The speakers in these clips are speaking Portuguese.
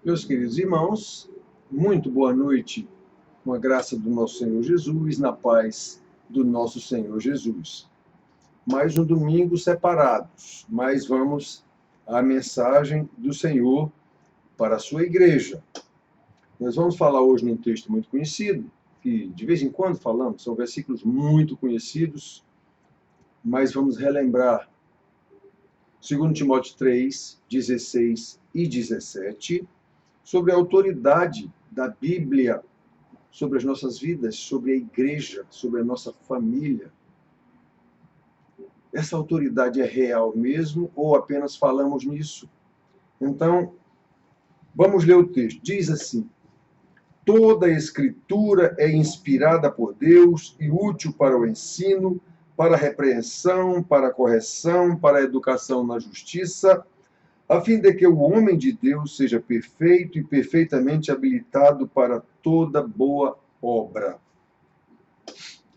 Meus queridos irmãos, muito boa noite, com a graça do nosso Senhor Jesus, na paz do nosso Senhor Jesus. Mais um domingo separados, mas vamos à mensagem do Senhor para a sua igreja. Nós vamos falar hoje num texto muito conhecido, que de vez em quando falamos, são versículos muito conhecidos, mas vamos relembrar 2 Timóteo 3, 16 e 17, sobre a autoridade da Bíblia sobre as nossas vidas, sobre a igreja, sobre a nossa família. Essa autoridade é real mesmo ou apenas falamos nisso? Então, vamos ler o texto. Diz assim: toda a Escritura é inspirada por Deus e útil para o ensino, para a repreensão, para a correção, para a educação na justiça, a fim de que o homem de Deus seja perfeito e perfeitamente habilitado para toda boa obra.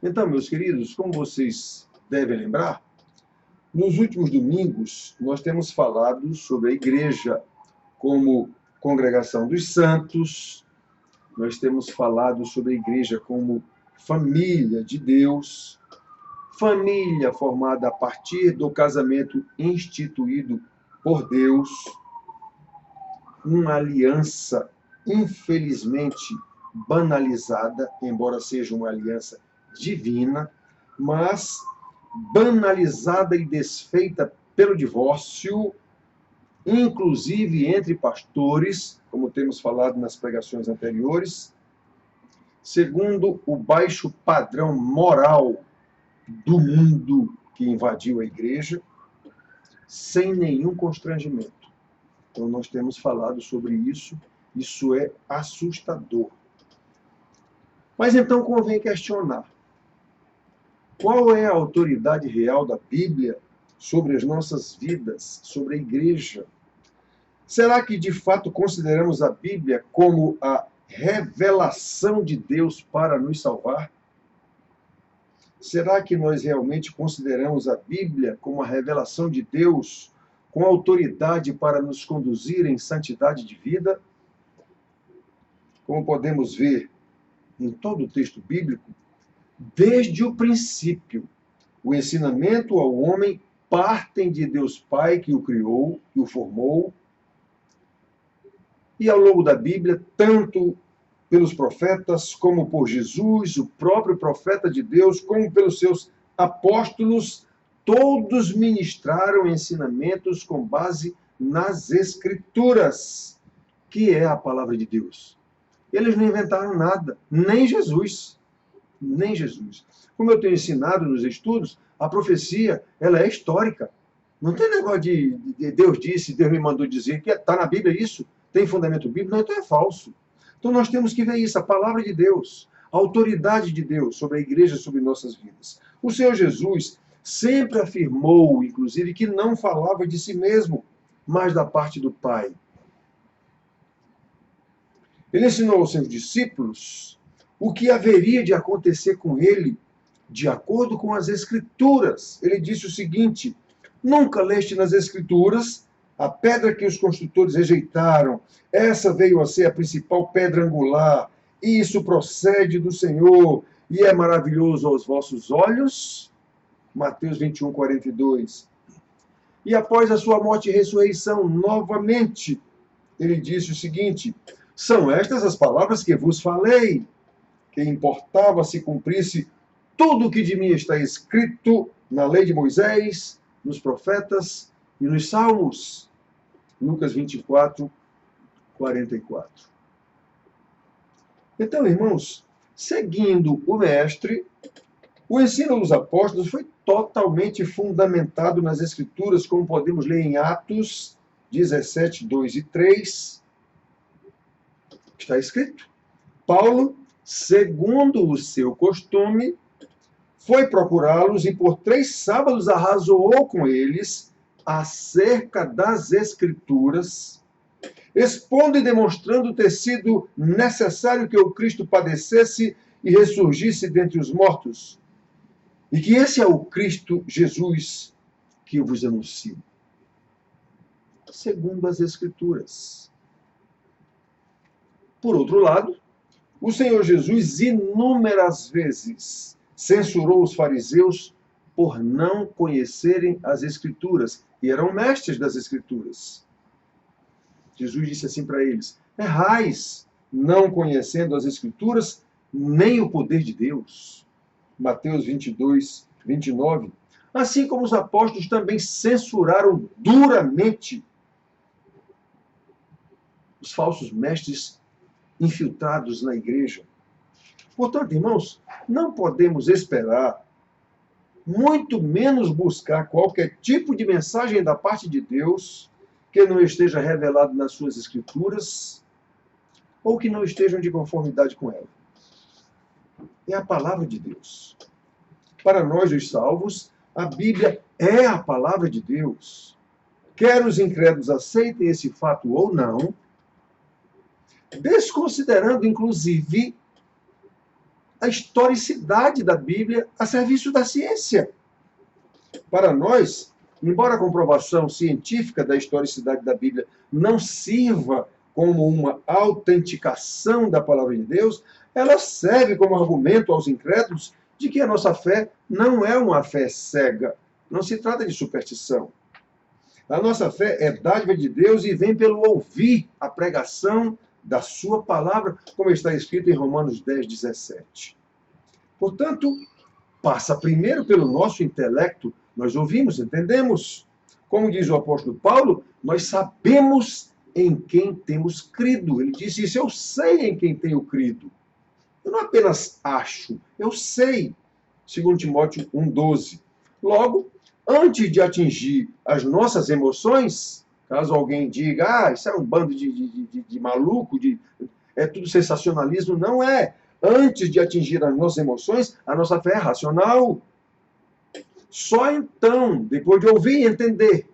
Então, meus queridos, como vocês devem lembrar, nos últimos domingos nós temos falado sobre a igreja como congregação dos santos, nós temos falado sobre a igreja como família de Deus, família formada a partir do casamento instituído por Deus, uma aliança infelizmente banalizada, embora seja uma aliança divina, mas banalizada e desfeita pelo divórcio, inclusive entre pastores, como temos falado nas pregações anteriores, segundo o baixo padrão moral do mundo que invadiu a igreja, sem nenhum constrangimento. Então, nós temos falado sobre isso, isso é assustador. Mas então convém questionar: qual é a autoridade real da Bíblia sobre as nossas vidas, sobre a igreja? Será que de fato consideramos a Bíblia como a revelação de Deus para nos salvar? Será que nós realmente consideramos a Bíblia como a revelação de Deus com autoridade para nos conduzir em santidade de vida? Como podemos ver em todo o texto bíblico, desde o princípio, o ensinamento ao homem partem de Deus Pai, que o criou, que o formou, e ao longo da Bíblia, tanto pelos profetas, como por Jesus, o próprio profeta de Deus, como pelos seus apóstolos, todos ministraram ensinamentos com base nas Escrituras, que é a palavra de Deus. Eles não inventaram nada, nem Jesus. Nem Jesus. Como eu tenho ensinado nos estudos, a profecia ela é histórica. Não tem negócio de Deus disse, Deus me mandou dizer, que está na Bíblia isso, tem fundamento bíblico, não, então é falso. Então nós temos que ver isso, a palavra de Deus, a autoridade de Deus sobre a igreja, sobre nossas vidas. O Senhor Jesus sempre afirmou, inclusive, que não falava de si mesmo, mas da parte do Pai. Ele ensinou aos seus discípulos o que haveria de acontecer com ele, de acordo com as Escrituras. Ele disse o seguinte: nunca leste nas Escrituras a pedra que os construtores rejeitaram, essa veio a ser a principal pedra angular, e isso procede do Senhor, e é maravilhoso aos vossos olhos? Mateus 21, 42. E após a sua morte e ressurreição, novamente, ele disse o seguinte: são estas as palavras que vos falei, que importava se cumprisse tudo o que de mim está escrito na lei de Moisés, nos profetas e nos salmos. Lucas 24, 44. Então, irmãos, seguindo o mestre, o ensino dos apóstolos foi totalmente fundamentado nas Escrituras, como podemos ler em Atos 17, 2 e 3. Está escrito: Paulo, segundo o seu costume, foi procurá-los e por 3 sábados arrazoou com eles acerca das Escrituras, expondo e demonstrando ter sido necessário que o Cristo padecesse e ressurgisse dentre os mortos, e que esse é o Cristo Jesus que eu vos anuncio. Segundo as Escrituras. Por outro lado, o Senhor Jesus inúmeras vezes censurou os fariseus por não conhecerem as Escrituras, e eram mestres das Escrituras. Jesus disse assim para eles: errais, não conhecendo as Escrituras, nem o poder de Deus. Mateus 22, 29. Assim como os apóstolos também censuraram duramente os falsos mestres infiltrados na igreja. Portanto, irmãos, não podemos esperar, muito menos buscar qualquer tipo de mensagem da parte de Deus que não esteja revelado nas suas Escrituras ou que não estejam de conformidade com ela. É a palavra de Deus. Para nós, os salvos, a Bíblia é a palavra de Deus. Quer os incrédulos aceitem esse fato ou não, desconsiderando, inclusive, a historicidade da Bíblia a serviço da ciência. Para nós, embora a comprovação científica da historicidade da Bíblia não sirva como uma autenticação da palavra de Deus, ela serve como argumento aos incrédulos de que a nossa fé não é uma fé cega. Não se trata de superstição. A nossa fé é dádiva de Deus e vem pelo ouvir a pregação da sua palavra, como está escrito em Romanos 10, 17. Portanto, passa primeiro pelo nosso intelecto. Nós ouvimos, entendemos. Como diz o apóstolo Paulo, nós sabemos em quem temos crido. Ele disse isso: eu sei em quem tenho crido. Eu não apenas acho, eu sei. 2 Timóteo 1,12. Logo, antes de atingir as nossas emoções, caso alguém diga, isso é um bando de maluco, é tudo sensacionalismo, não é. Antes de atingir as nossas emoções, a nossa fé é racional. Só então, depois de ouvir e entender,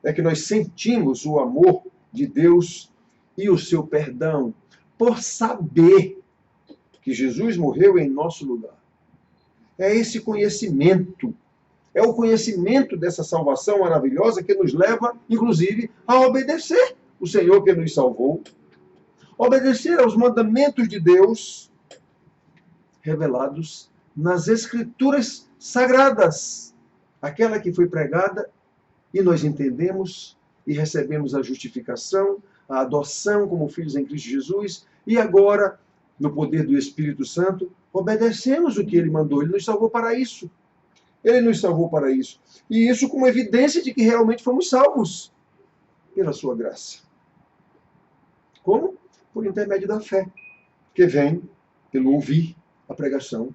é que nós sentimos o amor de Deus e o seu perdão, por saber que Jesus morreu em nosso lugar. É esse conhecimento, é o conhecimento dessa salvação maravilhosa que nos leva, inclusive, a obedecer o Senhor que nos salvou, obedecer aos mandamentos de Deus revelados nas Escrituras sagradas, aquela que foi pregada e nós entendemos e recebemos a justificação, a adoção como filhos em Cristo Jesus, e agora, no poder do Espírito Santo, obedecemos o que Ele mandou. Ele nos salvou para isso. Ele nos salvou para isso. E isso como evidência de que realmente fomos salvos pela sua graça. Como? Por intermédio da fé, que vem pelo ouvir a pregação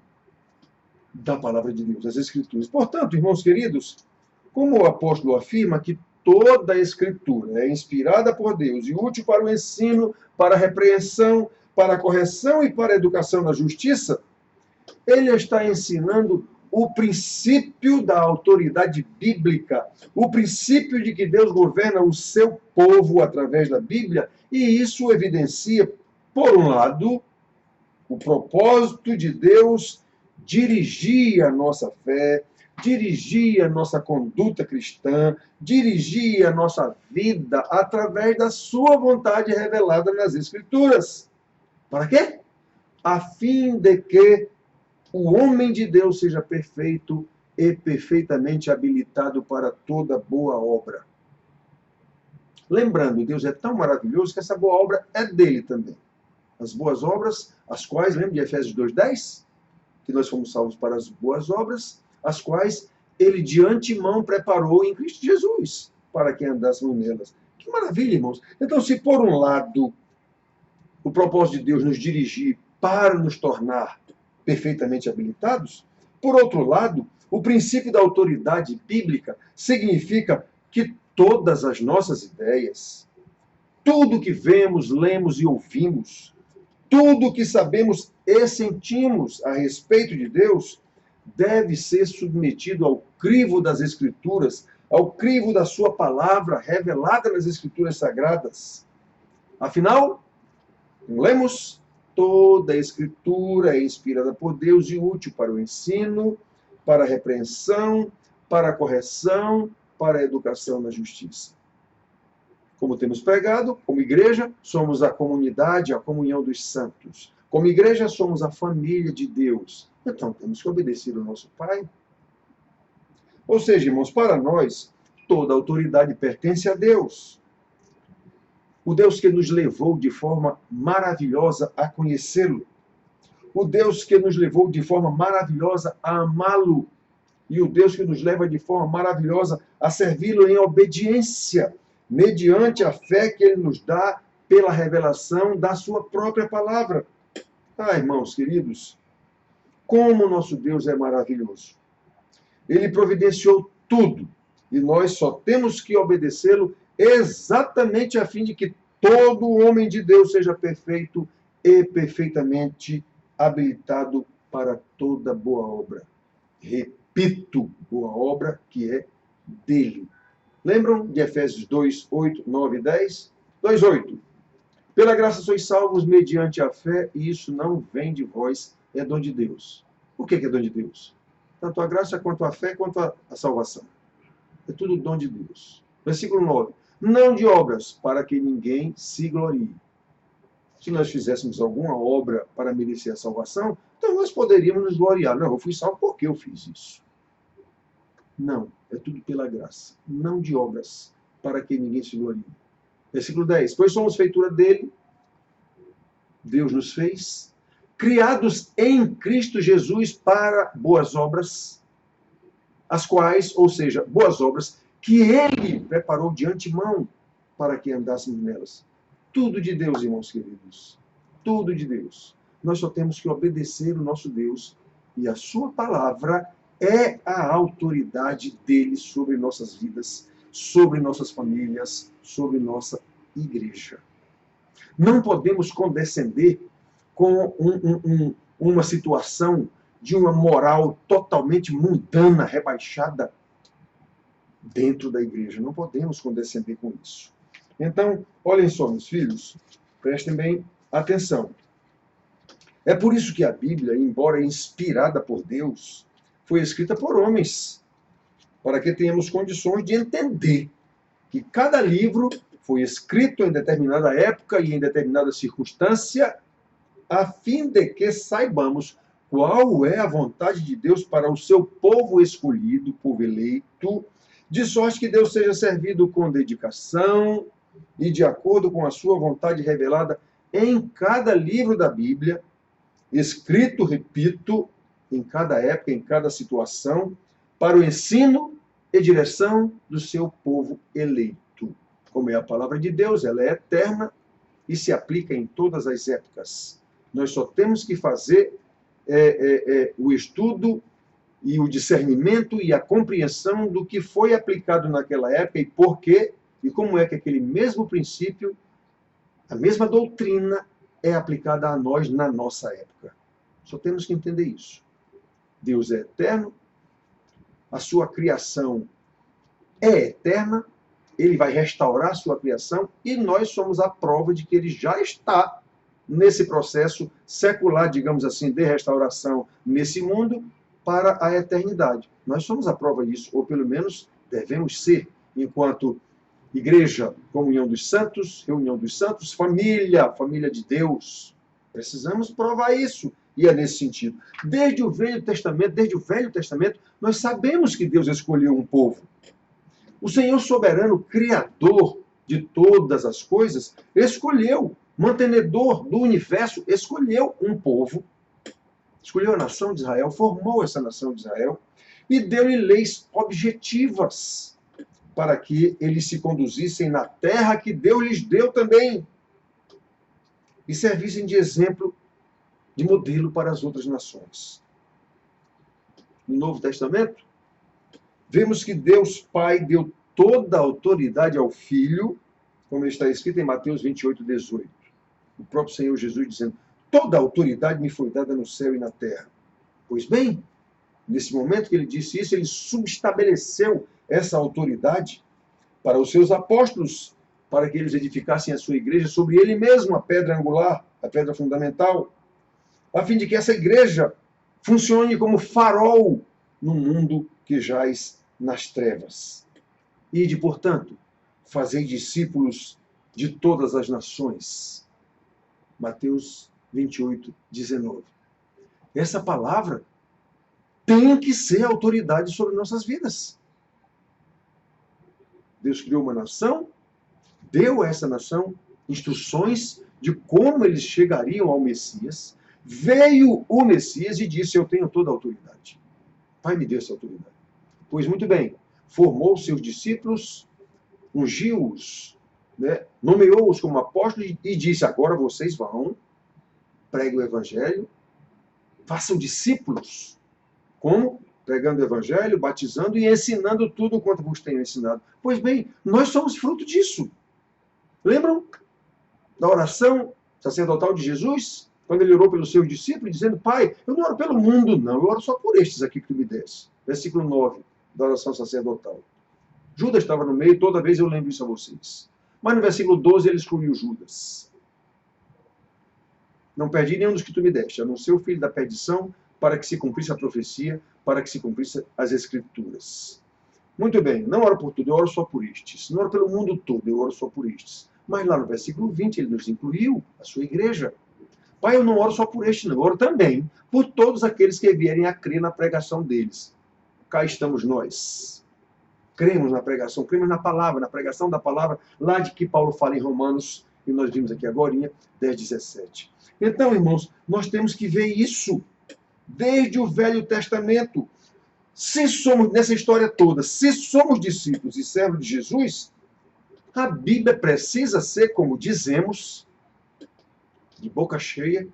da palavra de Deus, as Escrituras. Portanto, irmãos queridos, como o apóstolo afirma que toda a Escritura é inspirada por Deus e útil para o ensino, para a repreensão, para a correção e para a educação na justiça, ele está ensinando o princípio da autoridade bíblica, o princípio de que Deus governa o seu povo através da Bíblia, e isso evidencia, por um lado, o propósito de Deus dirigir a nossa fé, dirigir a nossa conduta cristã, dirigir a nossa vida através da sua vontade revelada nas Escrituras. Para quê? A fim de que o homem de Deus seja perfeito e perfeitamente habilitado para toda boa obra. Lembrando, Deus é tão maravilhoso que essa boa obra é dele também. As boas obras, as quais, lembra de Efésios 2,10? Que nós fomos salvos para as boas obras, as quais ele de antemão preparou em Cristo Jesus, para que andássemos nelas. Que maravilha, irmãos! Então, se por um lado o propósito de Deus nos dirigir para nos tornar perfeitamente habilitados, por outro lado, o princípio da autoridade bíblica significa que todas as nossas ideias, tudo que vemos, lemos e ouvimos, tudo que sabemos e sentimos a respeito de Deus, deve ser submetido ao crivo das Escrituras, ao crivo da sua palavra revelada nas Escrituras Sagradas. Afinal, como lemos, toda a Escritura é inspirada por Deus e útil para o ensino, para a repreensão, para a correção, para a educação na justiça. Como temos pregado, como igreja, somos a comunidade, a comunhão dos santos. Como igreja, somos a família de Deus. Então, temos que obedecer ao nosso Pai. Ou seja, irmãos, para nós, toda autoridade pertence a Deus. O Deus que nos levou de forma maravilhosa a conhecê-lo. O Deus que nos levou de forma maravilhosa a amá-lo. E o Deus que nos leva de forma maravilhosa a servi-lo em obediência, mediante a fé que Ele nos dá pela revelação da sua própria palavra. Ah, irmãos queridos, como o nosso Deus é maravilhoso. Ele providenciou tudo, e nós só temos que obedecê-lo exatamente a fim de que todo homem de Deus seja perfeito e perfeitamente habilitado para toda boa obra. Repito, boa obra que é dele. Lembram de Efésios 2, 8, 9 e 10? 2, 8. Pela graça sois salvos mediante a fé, e isso não vem de vós, é dom de Deus. O que é dom de Deus? Tanto a graça quanto a fé, quanto a salvação. É tudo dom de Deus. Versículo 9. Não de obras, para que ninguém se glorie. Se nós fizéssemos alguma obra para merecer a salvação, então nós poderíamos nos gloriar. Não, eu fui salvo porque eu fiz isso. Não, é tudo pela graça. Não de obras, para que ninguém se glorie. Versículo 10. Pois somos feitura dele, Deus nos fez, criados em Cristo Jesus para boas obras, as quais, ou seja, boas obras, que Ele preparou de antemão para que andássemos nelas. Tudo de Deus, irmãos queridos. Tudo de Deus. Nós só temos que obedecer o nosso Deus e a sua palavra é a autoridade dele sobre nossas vidas, sobre nossas famílias, sobre nossa igreja. Não podemos condescender com uma situação de uma moral totalmente mundana, rebaixada dentro da igreja. Não podemos condescender com isso. Então, olhem só, meus filhos, prestem bem atenção. É por isso que a Bíblia, embora inspirada por Deus, foi escrita por homens, para que tenhamos condições de entender que cada livro foi escrito em determinada época e em determinada circunstância, a fim de que saibamos qual é a vontade de Deus para o seu povo escolhido, povo eleito, de sorte que Deus seja servido com dedicação e de acordo com a sua vontade revelada em cada livro da Bíblia, escrito, repito, em cada época, em cada situação, para o ensino e direção do seu povo eleito. Como é a palavra de Deus, ela é eterna e se aplica em todas as épocas. Nós só temos que fazer o estudo e o discernimento e a compreensão do que foi aplicado naquela época e por quê, e como é que aquele mesmo princípio, a mesma doutrina, é aplicada a nós na nossa época. Só temos que entender isso. Deus é eterno, a sua criação é eterna, ele vai restaurar a sua criação e nós somos a prova de que ele já está nesse processo secular, digamos assim, de restauração nesse mundo para a eternidade. Nós somos a prova disso, ou pelo menos devemos ser, enquanto igreja, comunhão dos santos, reunião dos santos, família, família de Deus. Precisamos provar isso. E é nesse sentido. Desde o Velho Testamento, nós sabemos que Deus escolheu um povo. O Senhor soberano, criador de todas as coisas, escolheu, mantenedor do universo, escolheu um povo, escolheu a nação de Israel, formou essa nação de Israel e deu-lhe leis objetivas para que eles se conduzissem na terra que Deus lhes deu também e servissem de exemplo, de modelo para as outras nações. No Novo Testamento, vemos que Deus Pai deu toda a autoridade ao Filho, como está escrito em Mateus 28, 18. O próprio Senhor Jesus dizendo, toda a autoridade me foi dada no céu e na terra. Pois bem, nesse momento que ele disse isso, ele subestabeleceu essa autoridade para os seus apóstolos, para que eles edificassem a sua igreja sobre ele mesmo, a pedra angular, a pedra fundamental, a fim de que essa igreja funcione como farol no mundo que jaz nas trevas. Ide, portanto, fazei discípulos de todas as nações. Mateus 28, 19. Essa palavra tem que ser autoridade sobre nossas vidas. Deus criou uma nação, deu a essa nação instruções de como eles chegariam ao Messias. Veio o Messias e disse: eu tenho toda a autoridade. Pai me deu essa autoridade. Pois muito bem, formou seus discípulos, ungiu-os, né? Nomeou-os como apóstolos e disse: agora vocês vão, preguem o evangelho, façam discípulos. Como? Pregando o evangelho, batizando e ensinando tudo quanto vos tenho ensinado. Pois bem, nós somos fruto disso. Lembram da oração sacerdotal de Jesus? Quando ele orou pelos seus discípulos, dizendo: Pai, eu não oro pelo mundo, não, eu oro só por estes aqui que tu me desse. Versículo 9 da oração sacerdotal. Judas estava no meio, toda vez eu lembro isso a vocês. Mas no versículo 12 ele excluiu Judas. Não perdi nenhum dos que tu me deste, a não ser o filho da perdição, para que se cumprisse a profecia, para que se cumprisse as escrituras. Muito bem, não oro por tudo, eu oro só por estes. Não oro pelo mundo todo, eu oro só por estes. Mas lá no versículo 20 ele nos incluiu, a sua igreja. Pai, eu não oro só por este, não. Eu oro também por todos aqueles que vierem a crer na pregação deles. Cá estamos nós. Cremos na pregação, cremos na palavra, na pregação da palavra, lá de que Paulo fala em Romanos, e nós vimos aqui agora, 10:17. Então, irmãos, nós temos que ver isso desde o Velho Testamento. Se somos, nessa história toda, se somos discípulos e servos de Jesus, a Bíblia precisa ser, como dizemos, de boca cheia.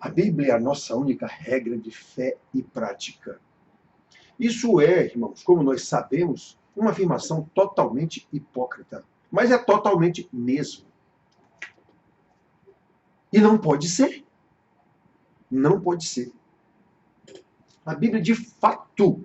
A Bíblia é a nossa única regra de fé e prática. Isso é, irmãos, como nós sabemos, uma afirmação totalmente hipócrita. Mas é totalmente mesmo. E não pode ser. Não pode ser. A Bíblia, de fato,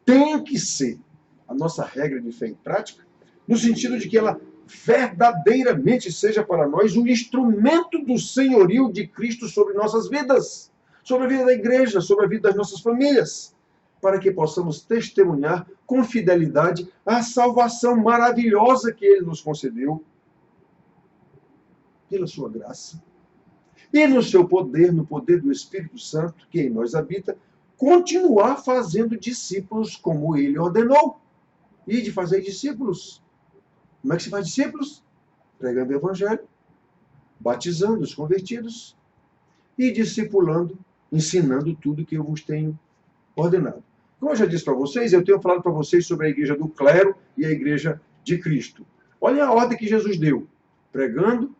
tem que ser a nossa regra de fé e prática, no sentido de que ela verdadeiramente seja para nós um instrumento do senhorio de Cristo sobre nossas vidas, sobre a vida da igreja, sobre a vida das nossas famílias, para que possamos testemunhar com fidelidade a salvação maravilhosa que Ele nos concedeu pela sua graça. E no seu poder, no poder do Espírito Santo, que em nós habita, continuar fazendo discípulos como Ele ordenou. E de fazer discípulos. Como é que se faz discípulos? Pregando o Evangelho, batizando os convertidos e discipulando, ensinando tudo que eu vos tenho ordenado. Como eu já disse para vocês, eu tenho falado para vocês sobre a igreja do clero e a igreja de Cristo. Olha a ordem que Jesus deu: pregando,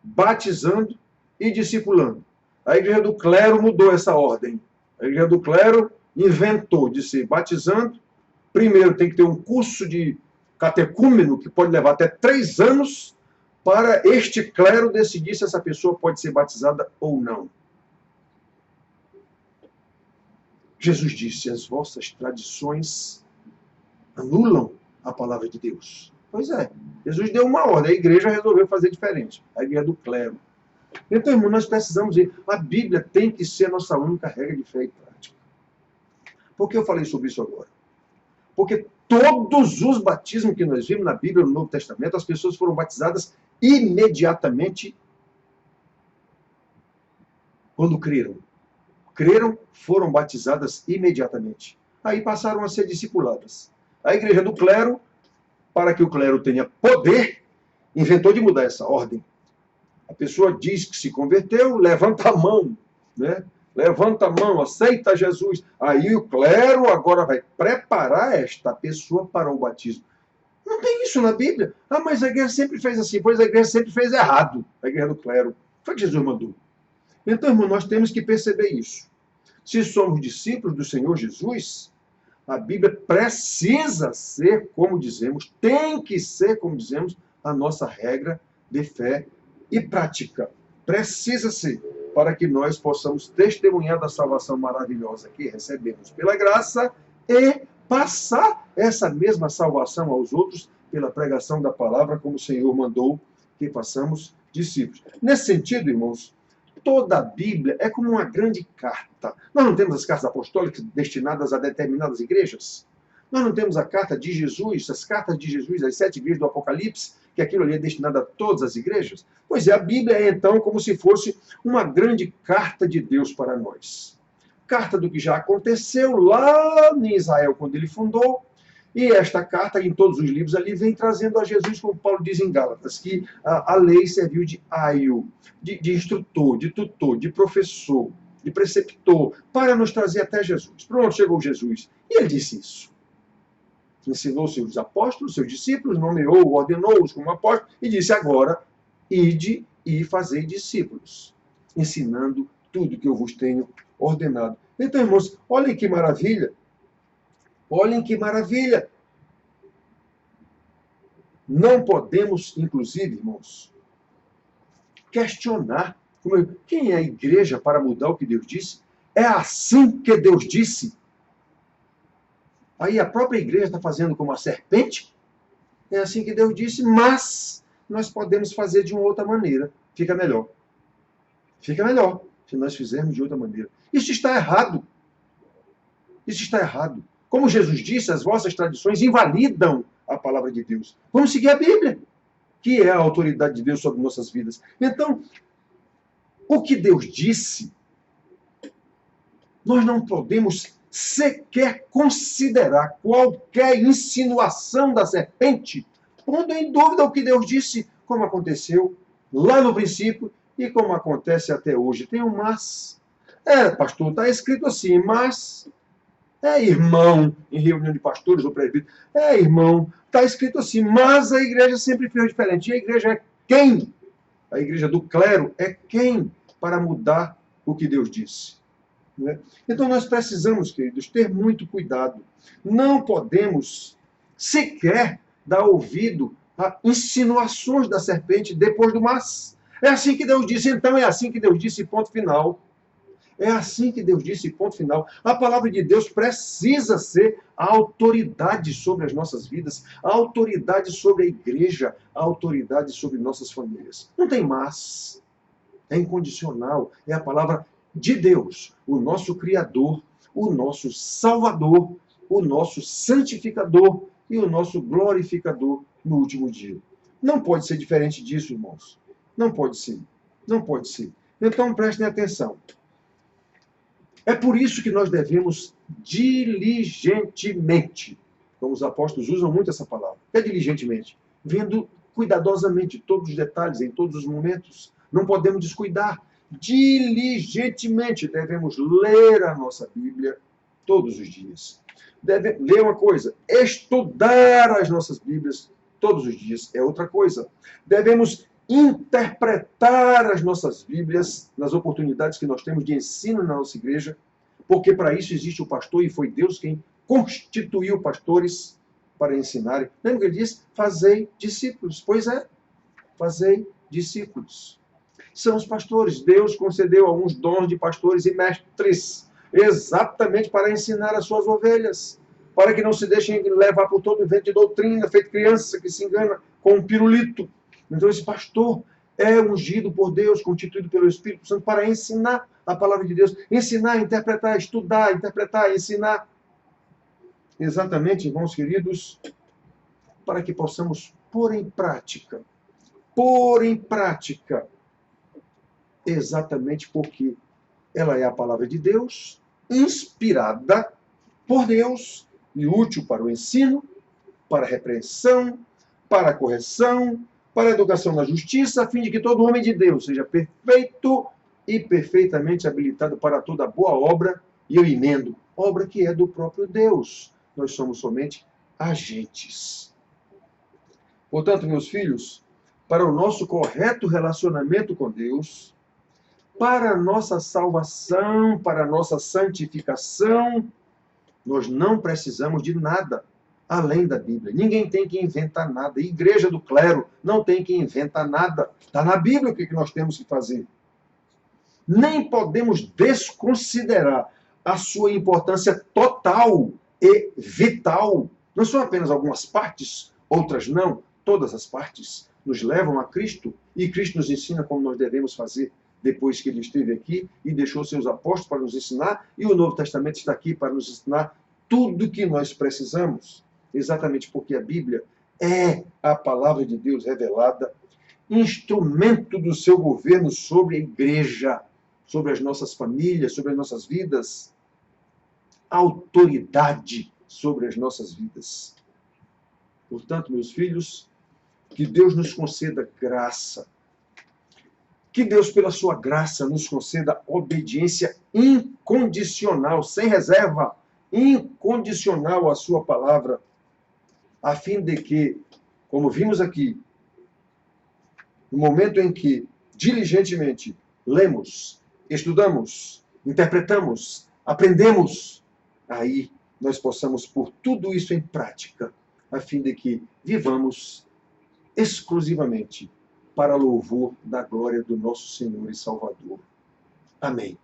batizando e discipulando. A igreja do clero mudou essa ordem. A igreja do clero inventou de ser batizando. Primeiro tem que ter um curso de catecúmeno, que pode levar até 3 anos, para este clero decidir se essa pessoa pode ser batizada ou não. Jesus disse: as vossas tradições anulam a palavra de Deus. Pois é, Jesus deu uma ordem, a igreja resolveu fazer diferente, a igreja do clero. Então, irmão, nós precisamos ver, a Bíblia tem que ser a nossa única regra de fé e prática. Por que eu falei sobre isso agora? Porque todos os batismos que nós vimos na Bíblia, no Novo Testamento, as pessoas foram batizadas imediatamente quando creram. Creram, foram batizadas imediatamente. Aí passaram a ser discipuladas. A igreja do clero, para que o clero tenha poder, inventou de mudar essa ordem. A pessoa diz que se converteu, levanta a mão, né? Levanta a mão, aceita Jesus. Aí o clero agora vai preparar esta pessoa para o batismo. Não tem isso na Bíblia. Ah, mas a igreja sempre fez assim. Pois a igreja sempre fez errado. A igreja do clero. Foi o que Jesus mandou. Então, irmão, nós temos que perceber isso. Se somos discípulos do Senhor Jesus, a Bíblia precisa ser, como dizemos, tem que ser, como dizemos, a nossa regra de fé e prática. Precisa ser, para que nós possamos testemunhar da salvação maravilhosa que recebemos pela graça e passar essa mesma salvação aos outros pela pregação da palavra, como o Senhor mandou que façamos discípulos. Nesse sentido, irmãos, toda a Bíblia é como uma grande carta. Nós não temos as cartas apostólicas destinadas a determinadas igrejas? Nós não temos a carta de Jesus, as cartas de Jesus, as 7 igrejas do Apocalipse, que aquilo ali é destinado a todas as igrejas? Pois é, a Bíblia é então como se fosse uma grande carta de Deus para nós. Carta do que já aconteceu lá em Israel, quando ele fundou, e esta carta, em todos os livros ali, vem trazendo a Jesus, como Paulo diz em Gálatas, que a lei serviu de aio, de instrutor, de tutor, de professor, de preceptor, para nos trazer até Jesus. Pronto, chegou Jesus. E ele disse isso. Ensinou seus apóstolos, seus discípulos, nomeou, ordenou-os como apóstolos, e disse agora, ide e fazei discípulos, ensinando tudo que eu vos tenho ordenado. Então, irmãos, olhem que maravilha. Olhem que maravilha. Não podemos, inclusive, irmãos, questionar quem é a igreja para mudar o que Deus disse. É assim que Deus disse. Aí a própria igreja está fazendo como a serpente. É assim que Deus disse, mas nós podemos fazer de uma outra maneira. Fica melhor. Fica melhor se nós fizermos de outra maneira. Isso está errado. Isso está errado. Como Jesus disse, as vossas tradições invalidam a palavra de Deus. Vamos seguir a Bíblia, que é a autoridade de Deus sobre nossas vidas. Então, o que Deus disse, nós não podemos sequer considerar qualquer insinuação da serpente, pondo em dúvida o que Deus disse, como aconteceu lá no princípio e como acontece até hoje. Tem um mas. Pastor, está escrito assim, mas... irmão, em reunião de pastores ou presbíteros. Irmão, está escrito assim, mas a igreja sempre fez diferente. E a igreja é quem? A igreja do clero é quem para mudar o que Deus disse? Né? Então nós precisamos, queridos, ter muito cuidado. Não podemos sequer dar ouvido a insinuações da serpente depois do mas. É assim que Deus disse, então é assim que Deus disse, ponto final. É assim que Deus disse, ponto final. A palavra de Deus precisa ser a autoridade sobre as nossas vidas, a autoridade sobre a igreja, a autoridade sobre nossas famílias. Não tem mas. É incondicional. É a palavra de Deus, o nosso Criador, o nosso Salvador, o nosso Santificador e o nosso Glorificador no último dia. Não pode ser diferente disso, irmãos. Não pode ser. Não pode ser. Então prestem atenção. É por isso que nós devemos diligentemente, como os apóstolos usam muito essa palavra, diligentemente, vendo cuidadosamente todos os detalhes, em todos os momentos. Não podemos descuidar. Diligentemente devemos ler a nossa Bíblia todos os dias. Deve ler uma coisa, estudar as nossas Bíblias todos os dias é outra coisa. Devemos interpretar as nossas Bíblias nas oportunidades que nós temos de ensino na nossa igreja, porque para isso existe o pastor e foi Deus quem constituiu pastores para ensinarem. Lembra que ele diz? Fazei discípulos. Pois é, fazei discípulos. São os pastores. Deus concedeu alguns dons de pastores e mestres, exatamente para ensinar as suas ovelhas, para que não se deixem levar por todo o vento de doutrina, feito criança que se engana com um pirulito. Então esse pastor é ungido por Deus, constituído pelo Espírito Santo para ensinar a palavra de Deus, ensinar, interpretar, estudar, interpretar, ensinar. Exatamente, irmãos queridos, para que possamos pôr em prática, exatamente porque ela é a palavra de Deus, inspirada por Deus e útil para o ensino, para a repreensão, para a correção, para a educação na justiça, a fim de que todo homem de Deus seja perfeito e perfeitamente habilitado para toda boa obra, e eu emendo, obra que é do próprio Deus. Nós somos somente agentes. Portanto, meus filhos, para o nosso correto relacionamento com Deus, para a nossa salvação, para a nossa santificação, nós não precisamos de nada além da Bíblia. Ninguém tem que inventar nada. A igreja do clero não tem que inventar nada. Está na Bíblia o que nós temos que fazer. Nem podemos desconsiderar a sua importância total e vital. Não são apenas algumas partes, outras não. Todas as partes nos levam a Cristo e Cristo nos ensina como nós devemos fazer depois que ele esteve aqui e deixou seus apóstolos para nos ensinar, e o Novo Testamento está aqui para nos ensinar tudo que nós precisamos, exatamente porque a Bíblia é a palavra de Deus revelada, instrumento do seu governo sobre a igreja, sobre as nossas famílias, sobre as nossas vidas, autoridade sobre as nossas vidas. Portanto, meus filhos, que Deus nos conceda graça. Que Deus, pela sua graça, nos conceda obediência incondicional, sem reserva, incondicional à sua palavra, a fim de que, como vimos aqui, no momento em que diligentemente lemos, estudamos, interpretamos, aprendemos, aí nós possamos pôr tudo isso em prática, a fim de que vivamos exclusivamente para louvor da glória do nosso Senhor e Salvador. Amém.